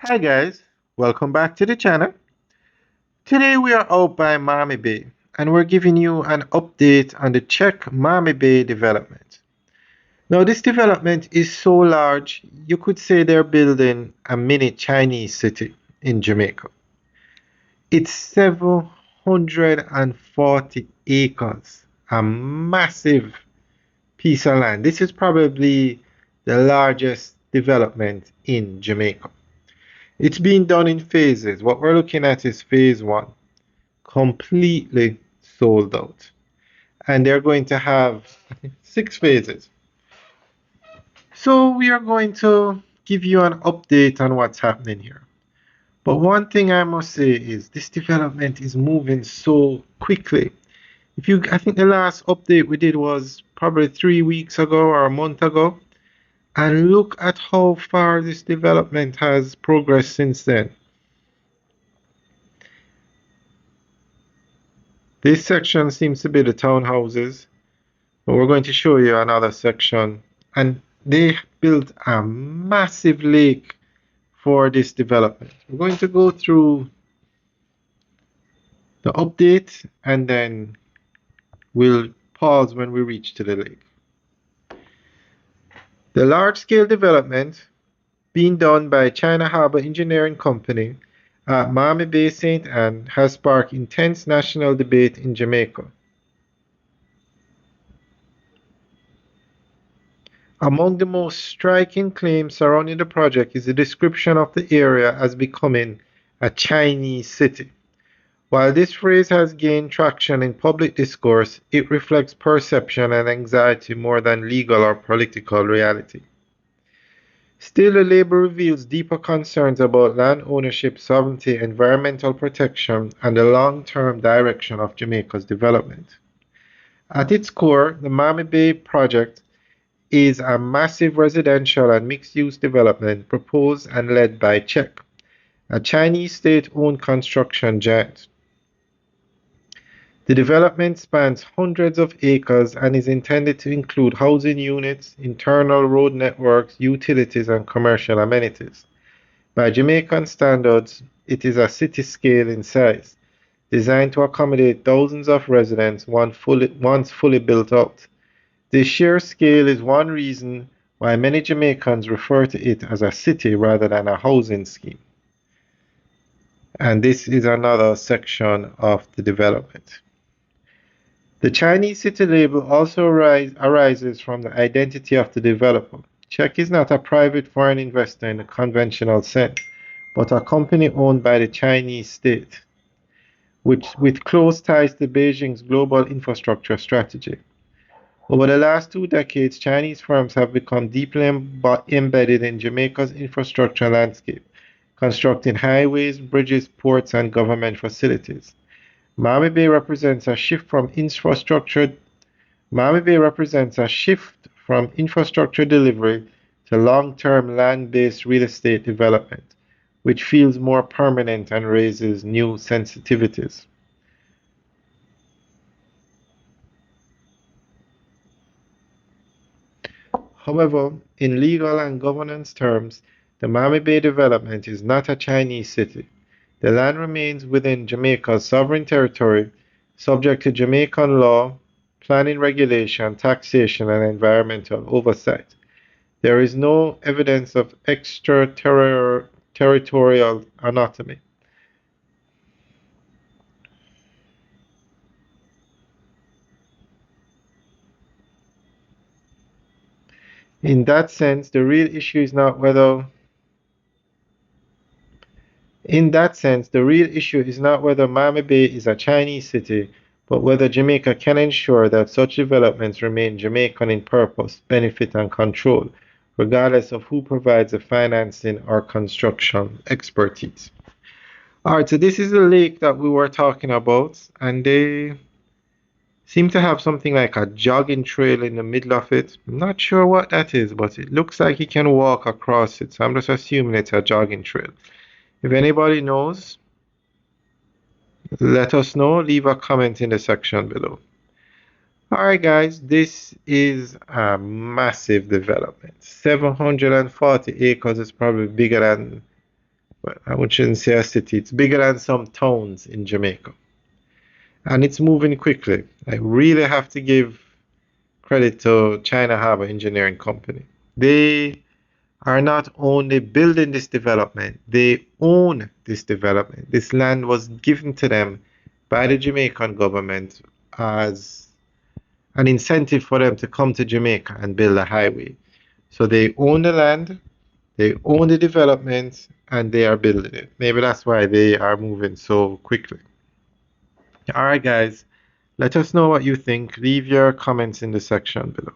Hi guys, welcome back to the channel. Today we are out by Mamme Bay and we're giving you an update on the CHEC Mamme Bay development. Now this development is so large, you could say they're building a mini Chinese city in Jamaica. It's 740 acres, a massive piece of land. This is probably the largest development in Jamaica. It's being done in phases. What we're looking at is phase one, completely sold out. And they're going to have 6 phases. So we are going to give you an update on what's happening here. But one thing I must say is this development is moving so quickly. I think the last update we did was probably 3 weeks ago or a month ago. And look at how far this development has progressed since then. This section seems to be the townhouses, but we're going to show you another section. And they built a massive lake for this development. We're going to go through the update and then we'll pause when we reach to the lake. The large-scale development being done by China Harbour Engineering Company at Mamme Bay St. Anne has sparked intense national debate in Jamaica. Among the most striking claims surrounding the project is the description of the area as becoming a Chinese city. While this phrase has gained traction in public discourse, it reflects perception and anxiety more than legal or political reality. Still, the label reveals deeper concerns about land ownership, sovereignty, environmental protection, and the long-term direction of Jamaica's development. At its core, the Mamme Bay project is a massive residential and mixed-use development proposed and led by CHEC, a Chinese state-owned construction giant. The development spans hundreds of acres and is intended to include housing units, internal road networks, utilities, and commercial amenities. By Jamaican standards, it is a city scale in size, designed to accommodate thousands of residents once fully built out. This sheer scale is one reason why many Jamaicans refer to it as a city rather than a housing scheme. And this is another section of the development. The Chinese city label also arises from the identity of the developer. CHEC is not a private foreign investor in the conventional sense, but a company owned by the Chinese state, with close ties to Beijing's global infrastructure strategy. Over the last 2 decades, Chinese firms have become deeply embedded in Jamaica's infrastructure landscape, constructing highways, bridges, ports, and government facilities. Mamme Bay represents a shift from infrastructure delivery to long-term land-based real estate development, which feels more permanent and raises new sensitivities. However, in legal and governance terms, the Mamme Bay development is not a Chinese city. The land remains within Jamaica's sovereign territory, subject to Jamaican law, planning regulation, taxation, and environmental oversight. There is no evidence of extraterritorial autonomy. In that sense, the real issue is not whether Mamme Bay is a Chinese city, but whether Jamaica can ensure that such developments remain Jamaican in purpose, benefit, and control, regardless of who provides the financing or construction expertise. Alright, so this is the lake that we were talking about, and they seem to have something like a jogging trail in the middle of it. I'm not sure what that is, but it looks like you can walk across it, so I'm just assuming it's a jogging trail. If anybody knows, let us know. Leave a comment in the section below. Alright guys, this is a massive development. 740 acres is probably bigger than, Well, I shouldn't say a city. It's bigger than some towns in Jamaica. And it's moving quickly. I really have to give credit to China Harbour Engineering Company. They are not only building this development, they own this development. This land was given to them by the Jamaican government as an incentive for them to come to Jamaica and build a highway. So they own the land, they own the development, and they are building it. Maybe that's why they are moving so quickly. All right, guys, let us know what you think. Leave your comments in the section below.